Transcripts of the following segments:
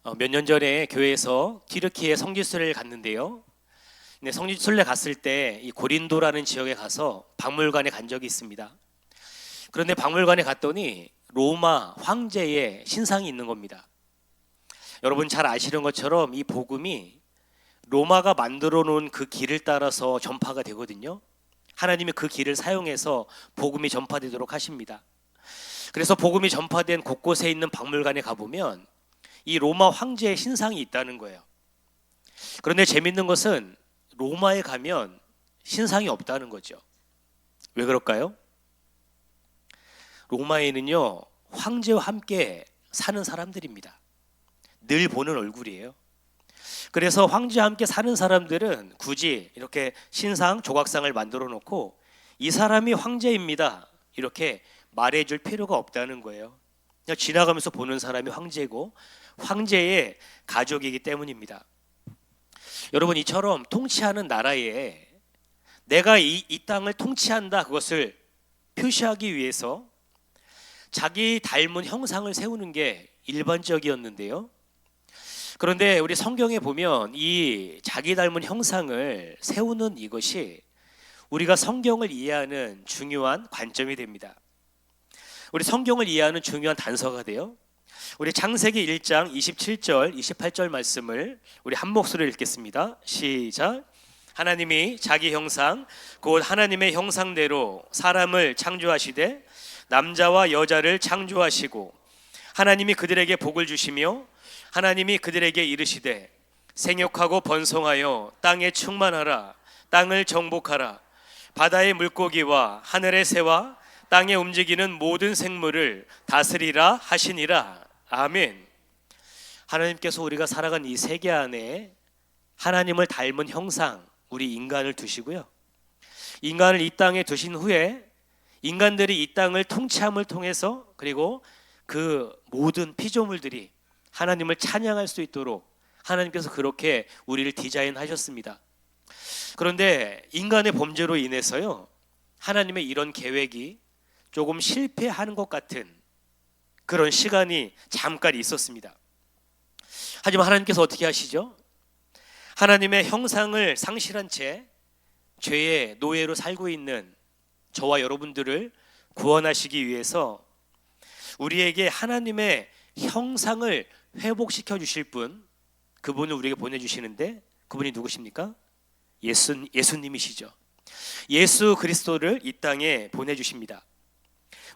몇 년 전에 교회에서 튀르키예 성지순례를 갔는데요. 근데 성지순례 갔을 때 이 고린도라는 지역에 가서 박물관에 간 적이 있습니다. 그런데 박물관에 갔더니 로마 황제의 신상이 있는 겁니다. 여러분 잘 아시는 것처럼 이 복음이 로마가 만들어 놓은 그 길을 따라서 전파가 되거든요. 하나님이 그 길을 사용해서 복음이 전파되도록 하십니다. 그래서 복음이 전파된 곳곳에 있는 박물관에 가보면 이 로마 황제의 신상이 있다는 거예요. 그런데 재밌는 것은 로마에 가면 신상이 없다는 거죠. 왜 그럴까요? 로마에는요, 황제와 함께 사는 사람들입니다. 늘 보는 얼굴이에요. 그래서 황제와 함께 사는 사람들은 굳이 이렇게 신상, 조각상을 만들어 놓고 이 사람이 황제입니다, 이렇게 말해줄 필요가 없다는 거예요. 그냥 지나가면서 보는 사람이 황제고 황제의 가족이기 때문입니다. 여러분, 이처럼 통치하는 나라에 내가 이 땅을 통치한다, 그것을 표시하기 위해서 자기 닮은 형상을 세우는 게 일반적이었는데요. 그런데 우리 성경에 보면 이 자기 닮은 형상을 세우는 이것이 우리가 성경을 이해하는 중요한 관점이 됩니다. 우리 성경을 이해하는 중요한 단서가 돼요. 우리 창세기 1장 27절 28절 말씀을 우리 한 목소리로 읽겠습니다. 시작. 하나님이 자기 형상 곧 하나님의 형상대로 사람을 창조하시되 남자와 여자를 창조하시고 하나님이 그들에게 복을 주시며 하나님이 그들에게 이르시되 생육하고 번성하여 땅에 충만하라. 땅을 정복하라. 바다의 물고기와 하늘의 새와 땅에 움직이는 모든 생물을 다스리라 하시니라. 아멘. 하나님께서 우리가 살아간 이 세계 안에 하나님을 닮은 형상, 우리 인간을 두시고요, 인간을 이 땅에 두신 후에 인간들이 이 땅을 통치함을 통해서 그리고 그 모든 피조물들이 하나님을 찬양할 수 있도록 하나님께서 그렇게 우리를 디자인하셨습니다. 그런데 인간의 범죄로 인해서요, 하나님의 이런 계획이 조금 실패하는 것 같은 그런 시간이 잠깐 있었습니다. 하지만 하나님께서 어떻게 하시죠? 하나님의 형상을 상실한 채 죄의 노예로 살고 있는 저와 여러분들을 구원하시기 위해서 우리에게 하나님의 형상을 회복시켜 주실 분, 그분을 우리에게 보내주시는데 그분이 누구십니까? 예수님이시죠. 예수 그리스도를 이 땅에 보내주십니다.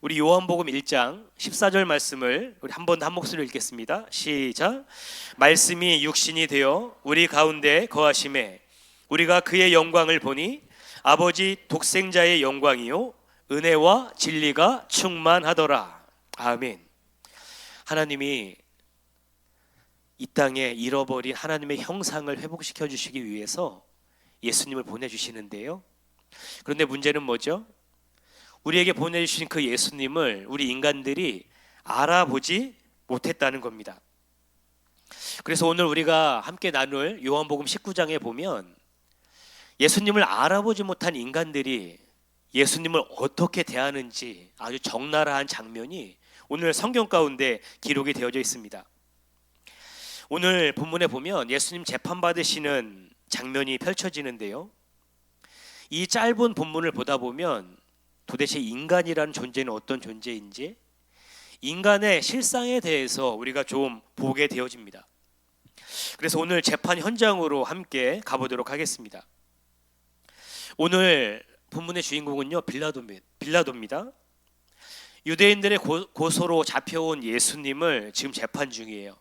우리 요한복음 1장 14절 말씀을 우리 한 번 한 목소리로 읽겠습니다. 시작. 말씀이 육신이 되어 우리 가운데 거하심에 우리가 그의 영광을 보니 아버지 독생자의 영광이요 은혜와 진리가 충만하더라. 아멘. 하나님이 이 땅에 잃어버린 하나님의 형상을 회복시켜 주시기 위해서 예수님을 보내주시는데요. 그런데 문제는 뭐죠? 우리에게 보내주신 그 예수님을 우리 인간들이 알아보지 못했다는 겁니다. 그래서 오늘 우리가 함께 나눌 요한복음 19장에 보면 예수님을 알아보지 못한 인간들이 예수님을 어떻게 대하는지 아주 적나라한 장면이 오늘 성경 가운데 기록이 되어져 있습니다. 오늘 본문에 보면 예수님 재판받으시는 장면이 펼쳐지는데요, 이 짧은 본문을 보다 보면 도대체 인간이라는 존재는 어떤 존재인지, 인간의 실상에 대해서 우리가 좀 보게 되어집니다. 그래서 오늘 재판 현장으로 함께 가보도록 하겠습니다. 오늘 본문의 주인공은요, 빌라도입니다. 유대인들의 고소로 잡혀온 예수님을 지금 재판 중이에요.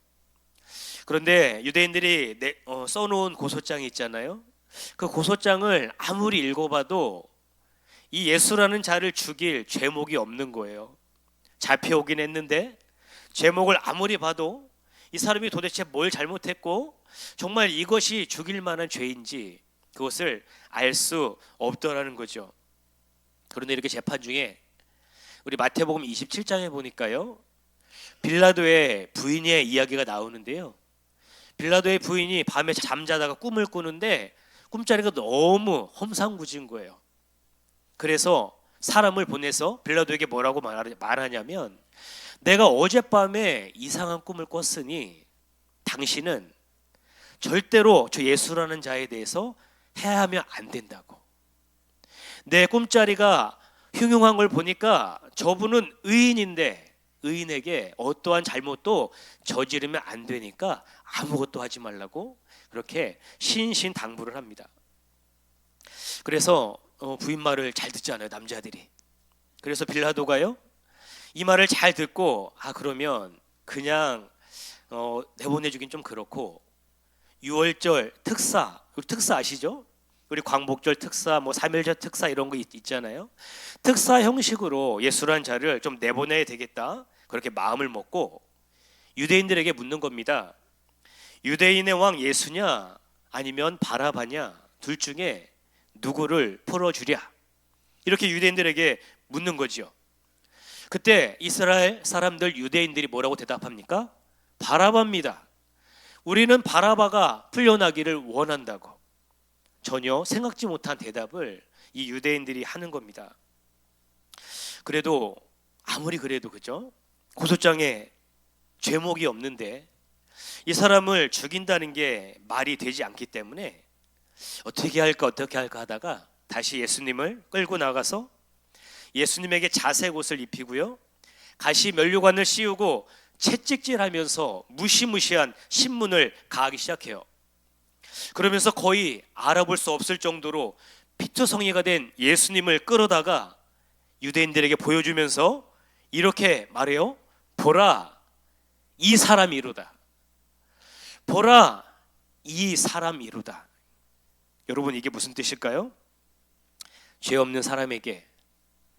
그런데 유대인들이 써놓은 고소장이 있잖아요. 그 고소장을 아무리 읽어봐도 이 예수라는 자를 죽일 죄목이 없는 거예요. 잡혀오긴 했는데 죄목을 아무리 봐도 이 사람이 도대체 뭘 잘못했고 정말 이것이 죽일 만한 죄인지 그것을 알 수 없더라는 거죠. 그런데 이렇게 재판 중에 우리 마태복음 27장에 보니까요, 빌라도의 부인의 이야기가 나오는데요, 빌라도의 부인이 밤에 잠자다가 꿈을 꾸는데 꿈자리가 너무 험상궂은 거예요. 그래서 사람을 보내서 빌라도에게 뭐라고 말하냐면, 내가 어젯밤에 이상한 꿈을 꿨으니 당신은 절대로 저 예수라는 자에 대해서 해하면 안 된다고. 내 꿈자리가 흉흉한 걸 보니까 저분은 의인인데 의인에게 어떠한 잘못도 저지르면 안 되니까 아무것도 하지 말라고 그렇게 신신당부를 합니다. 그래서 부인 말을 잘 듣잖아요, 남자들이. 그래서 빌라도가요, 이 말을 잘 듣고 그러면 그냥 내보내주긴 좀 그렇고 유월절 특사, 특사 아시죠? 우리 광복절 특사, 뭐 3.1절 특사 이런 거 있잖아요. 특사 형식으로 예수란 자를 좀 내보내야 되겠다, 그렇게 마음을 먹고 유대인들에게 묻는 겁니다. 유대인의 왕 예수냐 아니면 바라바냐, 둘 중에 누구를 풀어주랴, 이렇게 유대인들에게 묻는 거지요. 그때 이스라엘 사람들, 유대인들이 뭐라고 대답합니까? 바라바입니다. 우리는 바라바가 풀려나기를 원한다고. 전혀 생각지 못한 대답을 이 유대인들이 하는 겁니다. 그래도 아무리 그래도 그죠? 고소장에 죄목이 없는데 이 사람을 죽인다는 게 말이 되지 않기 때문에 어떻게 할까 하다가 다시 예수님을 끌고 나가서 예수님에게 자색 옷을 입히고요, 가시 면류관을 씌우고 채찍질하면서 무시무시한 신문을 가하기 시작해요. 그러면서 거의 알아볼 수 없을 정도로 피투성이가 된 예수님을 끌어다가 유대인들에게 보여주면서 이렇게 말해요. 보라, 이 사람이로다. 보라, 이 사람이로다. 여러분, 이게 무슨 뜻일까요? 죄 없는 사람에게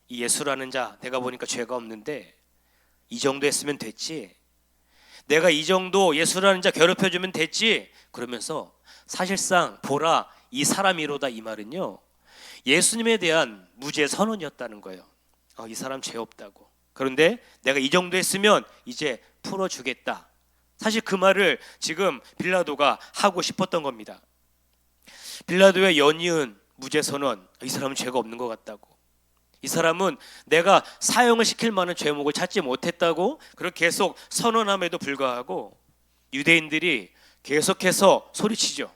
이 예수라는 자, 내가 보니까 죄가 없는데 이 정도 했으면 됐지, 내가 이 정도 예수라는 자 괴롭혀주면 됐지, 그러면서 사실상 보라, 이 사람이로다, 이 말은요, 예수님에 대한 무죄 선언이었다는 거예요. 이 사람 죄 없다고. 그런데 내가 이 정도 했으면 이제 풀어주겠다. 사실 그 말을 지금 빌라도가 하고 싶었던 겁니다. 빌라도의 연이은 무죄 선언, 이 사람은 죄가 없는 것 같다고. 이 사람은 내가 사형을 시킬 만한 죄목을 찾지 못했다고 그렇게 계속 선언함에도 불구하고 유대인들이 계속해서 소리치죠.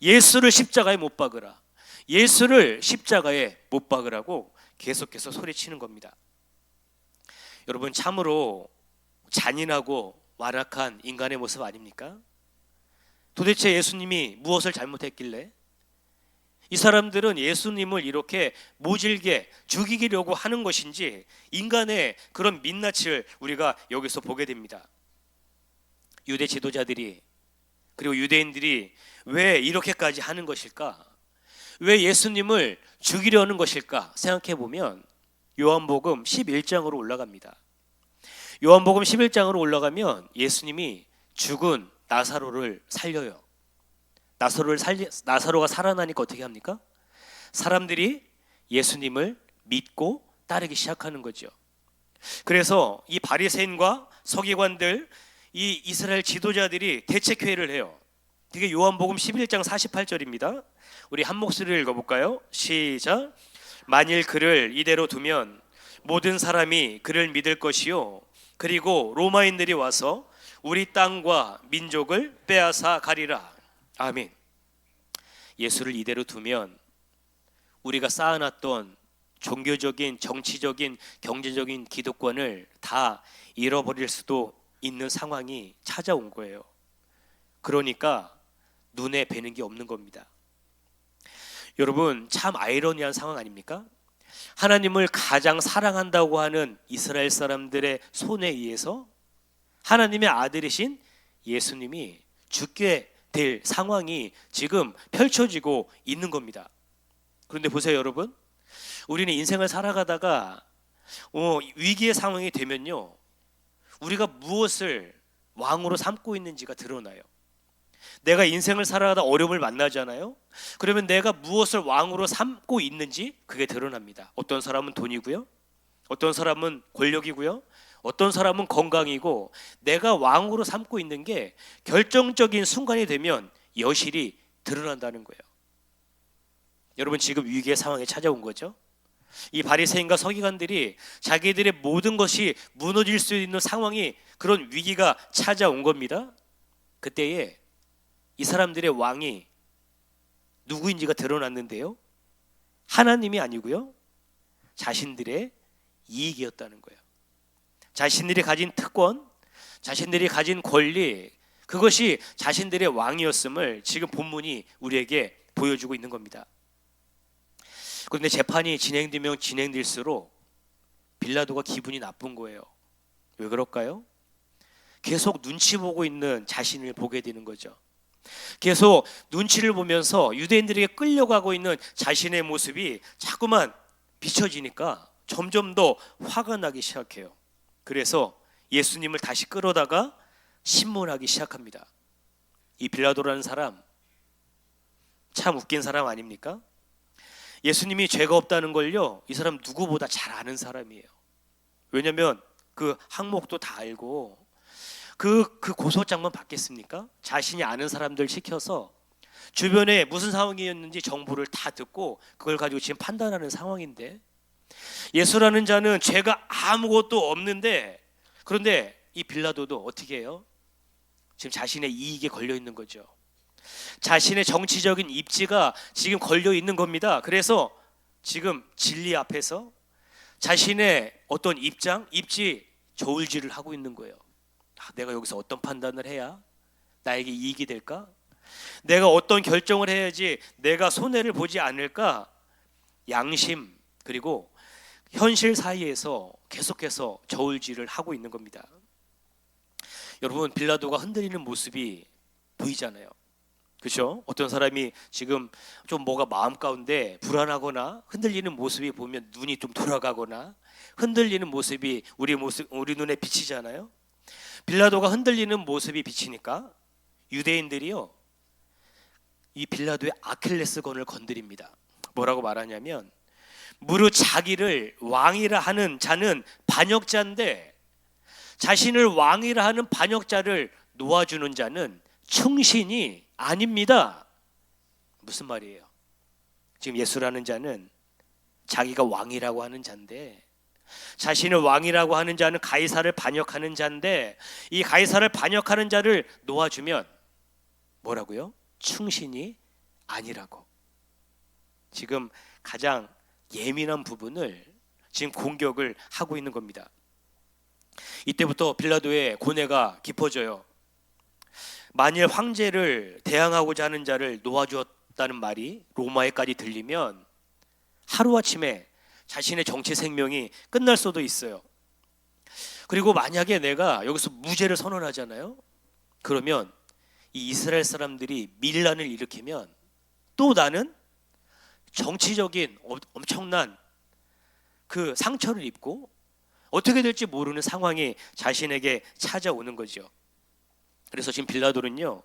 예수를 십자가에 못 박으라, 예수를 십자가에 못 박으라고 계속해서 소리치는 겁니다. 여러분, 참으로 잔인하고 완악한 인간의 모습 아닙니까? 도대체 예수님이 무엇을 잘못했길래 이 사람들은 예수님을 이렇게 모질게 죽이려고 하는 것인지, 인간의 그런 민낯을 우리가 여기서 보게 됩니다. 유대 지도자들이, 그리고 유대인들이 왜 이렇게까지 하는 것일까? 왜 예수님을 죽이려는 것일까? 생각해 보면 요한복음 11장으로 올라갑니다. 요한복음 11장으로 올라가면 예수님이 죽은 나사로를 살려요. 나사로가 살아나니까 어떻게 합니까? 사람들이 예수님을 믿고 따르기 시작하는 거죠. 그래서 이 바리새인과 서기관들, 이 이스라엘 지도자들이 대책회의를 해요. 그게 요한복음 11장 48절입니다. 우리 한 목소리를 읽어볼까요? 시작. 만일 그를 이대로 두면 모든 사람이 그를 믿을 것이요, 그리고 로마인들이 와서 우리 땅과 민족을 빼앗아 가리라. 아멘. 예수를 이대로 두면 우리가 쌓아놨던 종교적인, 정치적인, 경제적인 기득권을 다 잃어버릴 수도 있는 상황이 찾아온 거예요. 그러니까 눈에 뵈는 게 없는 겁니다. 여러분, 참 아이러니한 상황 아닙니까? 하나님을 가장 사랑한다고 하는 이스라엘 사람들의 손에 의해서 하나님의 아들이신 예수님이 죽게 될 상황이 지금 펼쳐지고 있는 겁니다. 그런데 보세요, 여러분, 우리는 인생을 살아가다가 위기의 상황이 되면요, 우리가 무엇을 왕으로 삼고 있는지가 드러나요. 내가 인생을 살아가다 어려움을 만나잖아요. 그러면 내가 무엇을 왕으로 삼고 있는지 그게 드러납니다. 어떤 사람은 돈이고요, 어떤 사람은 권력이고요, 어떤 사람은 건강이고, 내가 왕으로 삼고 있는 게 결정적인 순간이 되면 여실히 드러난다는 거예요. 여러분, 지금 위기의 상황에 찾아온 거죠. 이 바리새인과 서기관들이 자기들의 모든 것이 무너질 수 있는 상황이, 그런 위기가 찾아온 겁니다. 그때에 이 사람들의 왕이 누구인지가 드러났는데요, 하나님이 아니고요, 자신들의 이익이었다는 거예요. 자신들이 가진 특권, 자신들이 가진 권리, 그것이 자신들의 왕이었음을 지금 본문이 우리에게 보여주고 있는 겁니다. 그런데 재판이 진행되면 진행될수록 빌라도가 기분이 나쁜 거예요. 왜 그럴까요? 계속 눈치 보고 있는 자신을 보게 되는 거죠. 계속 눈치를 보면서 유대인들에게 끌려가고 있는 자신의 모습이 자꾸만 비춰지니까 점점 더 화가 나기 시작해요. 그래서 예수님을 다시 끌어다가 신문하기 시작합니다. 이 빌라도라는 사람 참 웃긴 사람 아닙니까? 예수님이 죄가 없다는 걸요, 이 사람 누구보다 잘 아는 사람이에요. 왜냐하면 그 항목도 다 알고 그 고소장만 받겠습니까? 자신이 아는 사람들 시켜서 주변에 무슨 상황이었는지 정보를 다 듣고 그걸 가지고 지금 판단하는 상황인데, 예수라는 자는 죄가 아무것도 없는데, 그런데 이 빌라도도 어떻게 해요? 지금 자신의 이익에 걸려 있는 거죠. 자신의 정치적인 입지가 지금 걸려 있는 겁니다. 그래서 지금 진리 앞에서 자신의 어떤 입지 저울질을 하고 있는 거예요. 내가 여기서 어떤 판단을 해야 나에게 이익이 될까? 내가 어떤 결정을 해야지 내가 손해를 보지 않을까? 양심 그리고 현실 사이에서 계속해서 저울질을 하고 있는 겁니다. 여러분, 빌라도가 흔들리는 모습이 보이잖아요. 그렇죠? 어떤 사람이 지금 좀 뭐가 마음 가운데 불안하거나 흔들리는 모습이 보면 눈이 좀 돌아가거나 흔들리는 모습이 우리 눈에 비치잖아요. 빌라도가 흔들리는 모습이 비치니까 유대인들이요, 이 빌라도의 아킬레스건을 건드립니다. 뭐라고 말하냐면, 무릇 자기를 왕이라 하는 자는 반역자인데 자신을 왕이라 하는 반역자를 놓아주는 자는 충신이 아닙니다. 무슨 말이에요? 지금 예수라는 자는 자기가 왕이라고 하는 자인데, 자신을 왕이라고 하는 자는 가이사를 반역하는 자인데, 이 가이사를 반역하는 자를 놓아주면 뭐라고요? 충신이 아니라고. 지금 가장 예민한 부분을 지금 공격을 하고 있는 겁니다. 이때부터 빌라도의 고뇌가 깊어져요. 만일 황제를 대항하고자 하는 자를 놓아주었다는 말이 로마에까지 들리면 하루아침에 자신의 정치 생명이 끝날 수도 있어요. 그리고 만약에 내가 여기서 무죄를 선언하잖아요. 그러면 이 이스라엘 사람들이 밀란을 일으키면 또 나는 정치적인 엄청난 그 상처를 입고 어떻게 될지 모르는 상황이 자신에게 찾아오는 거죠. 그래서 지금 빌라도는요,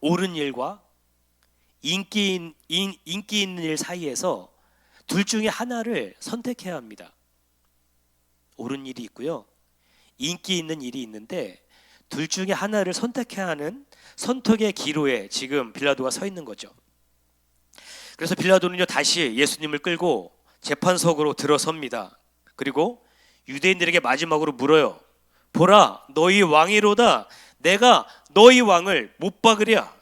옳은 일과 인기 있는 일 사이에서 둘 중에 하나를 선택해야 합니다. 옳은 일이 있고요, 인기 있는 일이 있는데 둘 중에 하나를 선택해야 하는 선택의 기로에 지금 빌라도가 서 있는 거죠. 그래서 빌라도는요, 다시 예수님을 끌고 재판석으로 들어섭니다. 그리고 유대인들에게 마지막으로 물어요. 보라, 너희 왕이로다. 내가 너희 왕을 못 박으랴.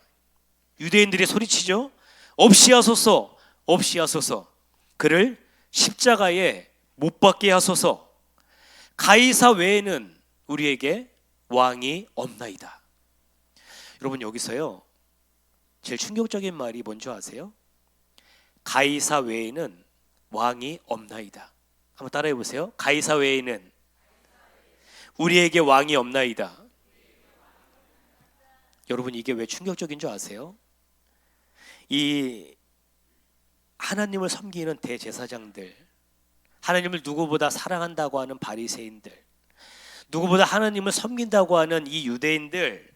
유대인들이 소리치죠. 없이 하소서, 없이 하소서. 그를 십자가에 못 박게 하소서. 가이사 외에는 우리에게 왕이 없나이다. 여러분, 여기서요, 제일 충격적인 말이 뭔지 아세요? 가이사 외에는 왕이 없나이다. 한번 따라해 보세요. 가이사 외에는 우리에게 왕이 없나이다. 여러분, 이게 왜 충격적인 줄 아세요? 이 하나님을 섬기는 대제사장들, 하나님을 누구보다 사랑한다고 하는 바리새인들, 누구보다 하나님을 섬긴다고 하는 이 유대인들,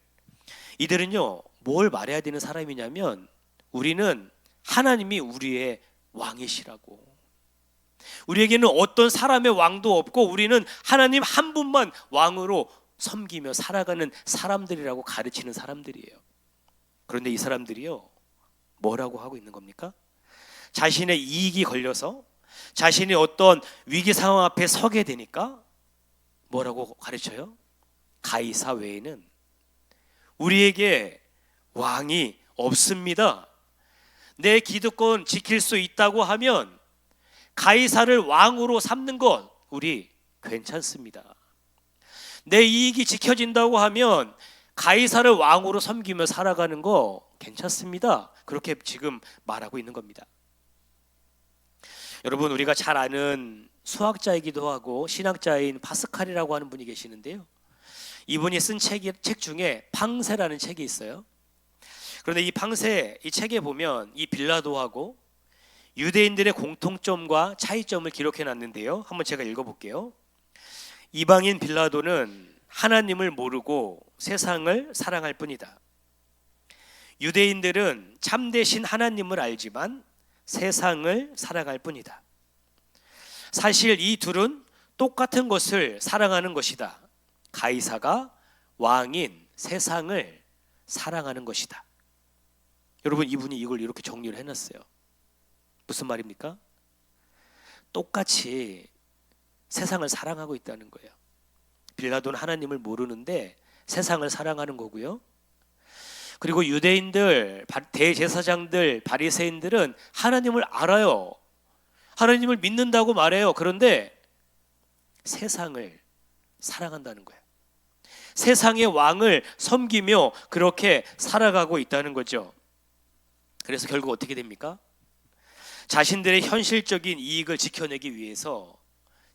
이들은요, 뭘 말해야 되는 사람이냐면, 우리는 하나님이 우리의 왕이시라고, 우리에게는 어떤 사람의 왕도 없고 우리는 하나님 한 분만 왕으로 섬기며 살아가는 사람들이라고 가르치는 사람들이에요. 그런데 이 사람들이요, 뭐라고 하고 있는 겁니까? 자신의 이익이 걸려서 자신이 어떤 위기 상황 앞에 서게 되니까 뭐라고 가르쳐요? 가이사 외에는 우리에게 왕이 없습니다. 내 기득권 지킬 수 있다고 하면 가이사를 왕으로 삼는 것 우리 괜찮습니다. 내 이익이 지켜진다고 하면 가이사를 왕으로 섬기며 살아가는 거 괜찮습니다. 그렇게 지금 말하고 있는 겁니다. 여러분, 우리가 잘 아는 수학자이기도 하고 신학자인 파스칼이라고 하는 분이 계시는데요. 이분이 쓴 책 중에 팡세라는 책이 있어요. 그런데 이 팡세, 이 책에 보면 이 빌라도하고 유대인들의 공통점과 차이점을 기록해 놨는데요. 한번 제가 읽어볼게요. 이방인 빌라도는 하나님을 모르고 세상을 사랑할 뿐이다. 유대인들은 참되신 하나님을 알지만 세상을 사랑할 뿐이다. 사실 이 둘은 똑같은 것을 사랑하는 것이다. 가이사가 왕인 세상을 사랑하는 것이다. 여러분, 이분이 이걸 이렇게 정리를 해놨어요. 무슨 말입니까? 똑같이 세상을 사랑하고 있다는 거예요. 빌라도는 하나님을 모르는데 세상을 사랑하는 거고요. 그리고 유대인들, 대제사장들, 바리새인들은 하나님을 알아요. 하나님을 믿는다고 말해요. 그런데 세상을 사랑한다는 거예요. 세상의 왕을 섬기며 그렇게 살아가고 있다는 거죠. 그래서 결국 어떻게 됩니까? 자신들의 현실적인 이익을 지켜내기 위해서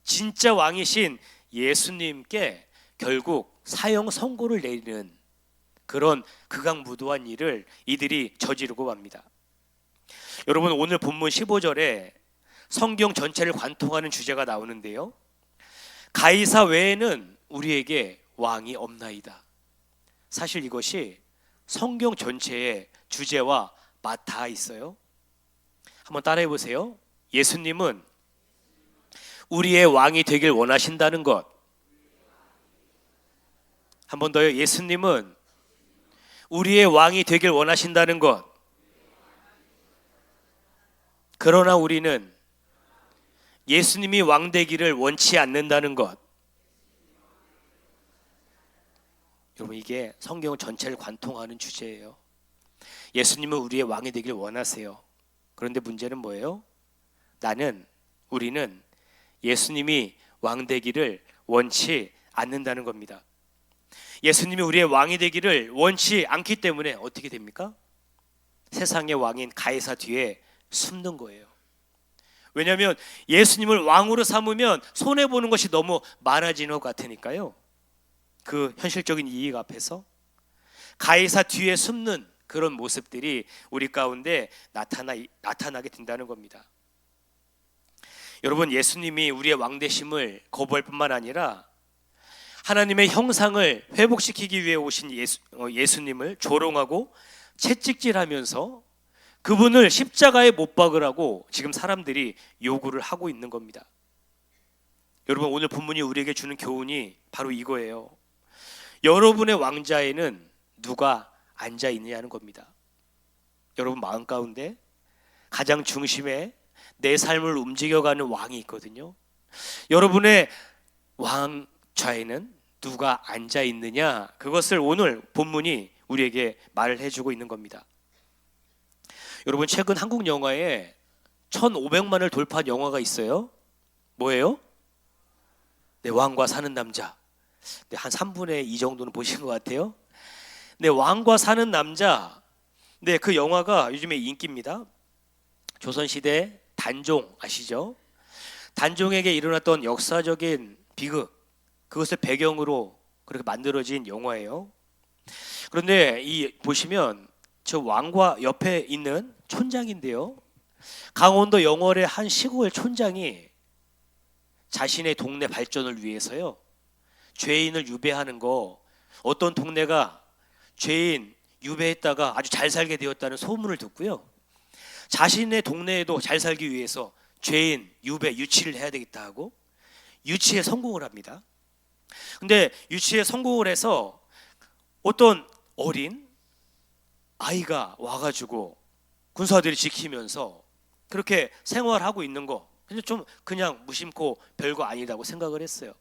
진짜 왕이신 예수님께 결국 사형 선고를 내리는 그런 극악무도한 일을 이들이 저지르고 맙니다. 여러분, 오늘 본문 15절에 성경 전체를 관통하는 주제가 나오는데요. 가이사 외에는 우리에게 왕이 없나이다. 사실 이것이 성경 전체의 주제와 맞닿아 있어요. 한번 따라해 보세요. 예수님은 우리의 왕이 되길 원하신다는 것. 한 번 더요. 예수님은 우리의 왕이 되길 원하신다는 것. 그러나 우리는 예수님이 왕 되기를 원치 않는다는 것. 여러분, 이게 성경 전체를 관통하는 주제예요. 예수님은 우리의 왕이 되길 원하세요. 그런데 문제는 뭐예요? 우리는 예수님이 왕 되기를 원치 않는다는 겁니다. 예수님이 우리의 왕이 되기를 원치 않기 때문에 어떻게 됩니까? 세상의 왕인 가이사 뒤에 숨는 거예요. 왜냐하면 예수님을 왕으로 삼으면 손해보는 것이 너무 많아지는 것 같으니까요. 그 현실적인 이익 앞에서 가이사 뒤에 숨는 그런 모습들이 우리 가운데 나타나게 된다는 겁니다. 여러분, 예수님이 우리의 왕 되심을 거부할 뿐만 아니라 하나님의 형상을 회복시키기 위해 오신 예수님을 조롱하고 채찍질하면서 그분을 십자가에 못 박으라고 지금 사람들이 요구를 하고 있는 겁니다. 여러분, 오늘 본문이 우리에게 주는 교훈이 바로 이거예요. 여러분의 왕자에는 누가 앉아 있느냐는 겁니다. 여러분 마음 가운데 가장 중심에 내 삶을 움직여가는 왕이 있거든요. 여러분의 왕좌에는 누가 앉아 있느냐, 그것을 오늘 본문이 우리에게 말을 해주고 있는 겁니다. 여러분, 최근 한국 영화에 1,500만을 돌파한 영화가 있어요. 뭐예요? 네, 왕과 사는 남자. 네, 한 3분의 2 정도는 보신 것 같아요. 네, 왕과 사는 남자. 네, 그 영화가 요즘에 인기입니다. 조선시대 단종 아시죠? 단종에게 일어났던 역사적인 비극, 그것을 배경으로 그렇게 만들어진 영화예요. 그런데 보시면 저 왕과 옆에 있는 촌장인데요. 강원도 영월의 한 시골 촌장이 자신의 동네 발전을 위해서요, 죄인을 유배하는 거, 어떤 동네가 죄인 유배했다가 아주 잘 살게 되었다는 소문을 듣고요, 자신의 동네에도 잘 살기 위해서 죄인 유배 유치를 해야 되겠다 하고 유치에 성공을 합니다. 근데 유치에 성공을 해서 어떤 어린 아이가 와가지고 군사들이 지키면서 그렇게 생활하고 있는 거, 근데 좀 그냥 무심코 별거 아니라고 생각을 했어요.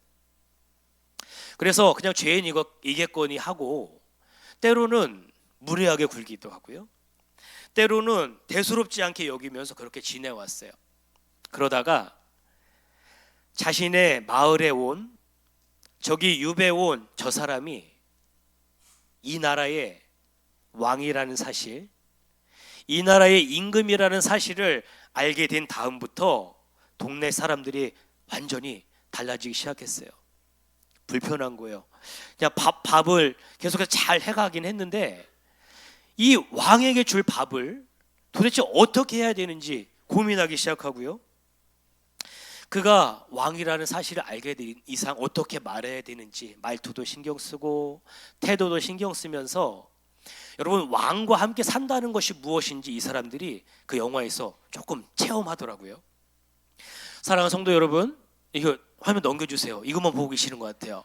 그래서 그냥 죄인이겠거니 하고 때로는 무례하게 굴기도 하고요. 때로는 대수롭지 않게 여기면서 그렇게 지내왔어요. 그러다가 자신의 마을에 온 저기 유배에 온 저 사람이 이 나라의 왕이라는 사실, 이 나라의 임금이라는 사실을 알게 된 다음부터 동네 사람들이 완전히 달라지기 시작했어요. 불편한 거예요. 그냥 밥을 계속해서 잘 해가긴 했는데 이 왕에게 줄 밥을 도대체 어떻게 해야 되는지 고민하기 시작하고요. 그가 왕이라는 사실을 알게 된 이상 어떻게 말해야 되는지 말투도 신경 쓰고 태도도 신경 쓰면서, 여러분, 왕과 함께 산다는 것이 무엇인지 이 사람들이 그 영화에서 조금 체험하더라고요. 사랑하는 성도 여러분, 이거 화면 넘겨주세요. 이것만 보고 계시는 것 같아요.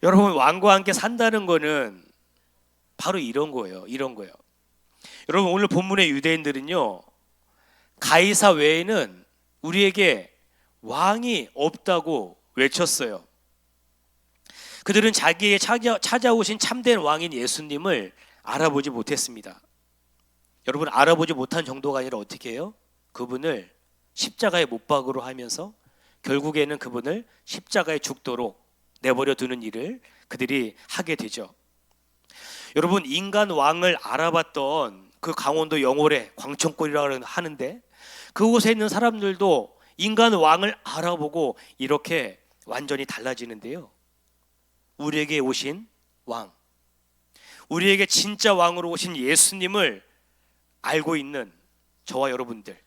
여러분, 왕과 함께 산다는 거는 바로 이런 거예요. 이런 거예요. 여러분, 오늘 본문의 유대인들은요, 가이사 외에는 우리에게 왕이 없다고 외쳤어요. 그들은 자기에게 찾아오신 참된 왕인 예수님을 알아보지 못했습니다. 여러분, 알아보지 못한 정도가 아니라 어떻게 해요? 그분을 십자가에 못 박으로 하면서 결국에는 그분을 십자가에 죽도록 내버려 두는 일을 그들이 하게 되죠. 여러분, 인간 왕을 알아봤던 그 강원도 영월의 광천골이라고 하는데, 그곳에 있는 사람들도 인간 왕을 알아보고 이렇게 완전히 달라지는데요. 우리에게 오신 왕, 우리에게 진짜 왕으로 오신 예수님을 알고 있는 저와 여러분들,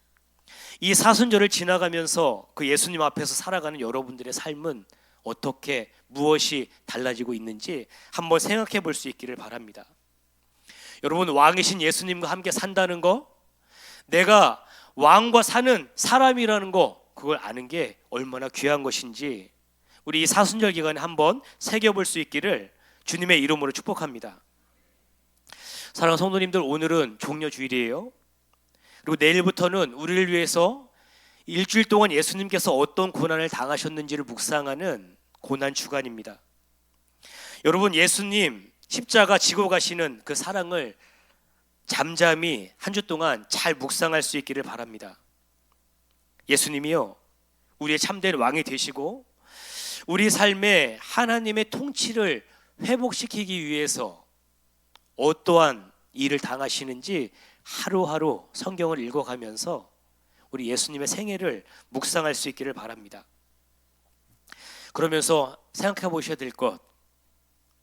이 사순절을 지나가면서 그 예수님 앞에서 살아가는 여러분들의 삶은 어떻게, 무엇이 달라지고 있는지 한번 생각해 볼 수 있기를 바랍니다. 여러분, 왕이신 예수님과 함께 산다는 거, 내가 왕과 사는 사람이라는 거, 그걸 아는 게 얼마나 귀한 것인지 우리 이 사순절 기간에 한번 새겨볼 수 있기를 주님의 이름으로 축복합니다. 사랑하는 성도님들, 오늘은 종려주일이에요. 그리고 내일부터는 우리를 위해서 일주일 동안 예수님께서 어떤 고난을 당하셨는지를 묵상하는 고난 주간입니다. 여러분, 예수님 십자가 지고 가시는 그 사랑을 잠잠히 한 주 동안 잘 묵상할 수 있기를 바랍니다. 예수님이요, 우리의 참된 왕이 되시고 우리 삶에 하나님의 통치를 회복시키기 위해서 어떠한 일을 당하시는지 하루하루 성경을 읽어가면서 우리 예수님의 생애를 묵상할 수 있기를 바랍니다. 그러면서 생각해 보셔야 될 것,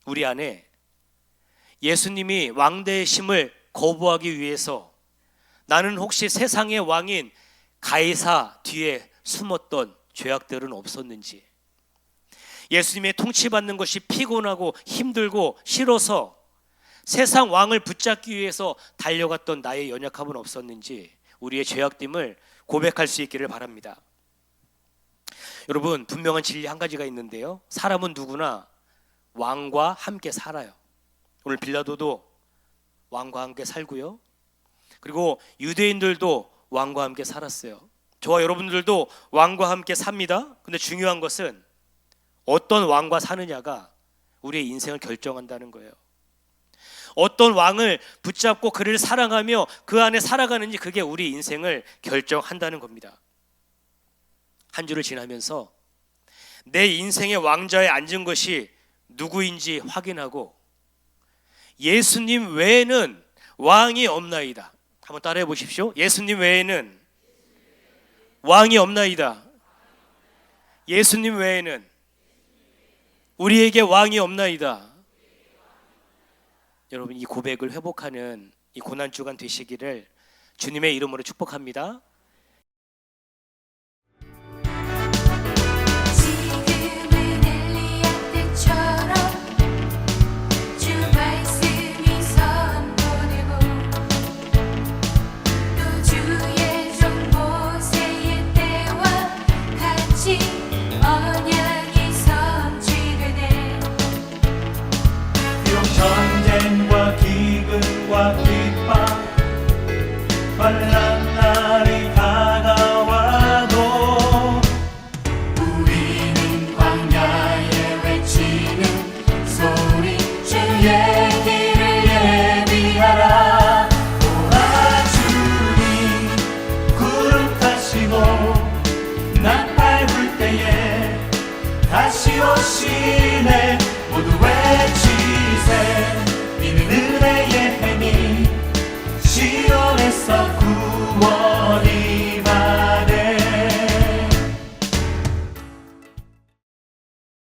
우리 안에 예수님이 왕되심을 거부하기 위해서 나는 혹시 세상의 왕인 가이사 뒤에 숨었던 죄악들은 없었는지, 예수님의 통치받는 것이 피곤하고 힘들고 싫어서 세상 왕을 붙잡기 위해서 달려갔던 나의 연약함은 없었는지 우리의 죄악됨을 고백할 수 있기를 바랍니다. 여러분, 분명한 진리 한 가지가 있는데요, 사람은 누구나 왕과 함께 살아요. 오늘 빌라도도 왕과 함께 살고요, 그리고 유대인들도 왕과 함께 살았어요. 저와 여러분들도 왕과 함께 삽니다. 근데 중요한 것은 어떤 왕과 사느냐가 우리의 인생을 결정한다는 거예요. 어떤 왕을 붙잡고 그를 사랑하며 그 안에 살아가는지, 그게 우리 인생을 결정한다는 겁니다. 한 주를 지나면서 내 인생의 왕좌에 앉은 것이 누구인지 확인하고 예수님 외에는 왕이 없나이다. 한번 따라해 보십시오. 예수님 외에는 왕이 없나이다. 예수님 외에는 우리에게 왕이 없나이다. 여러분, 이 고백을 회복하는 이 고난주간 되시기를 주님의 이름으로 축복합니다. 전쟁과 기근과 핍박, 환난 날이 오시네 모두 외치세 이는 은혜의 행이 시온에서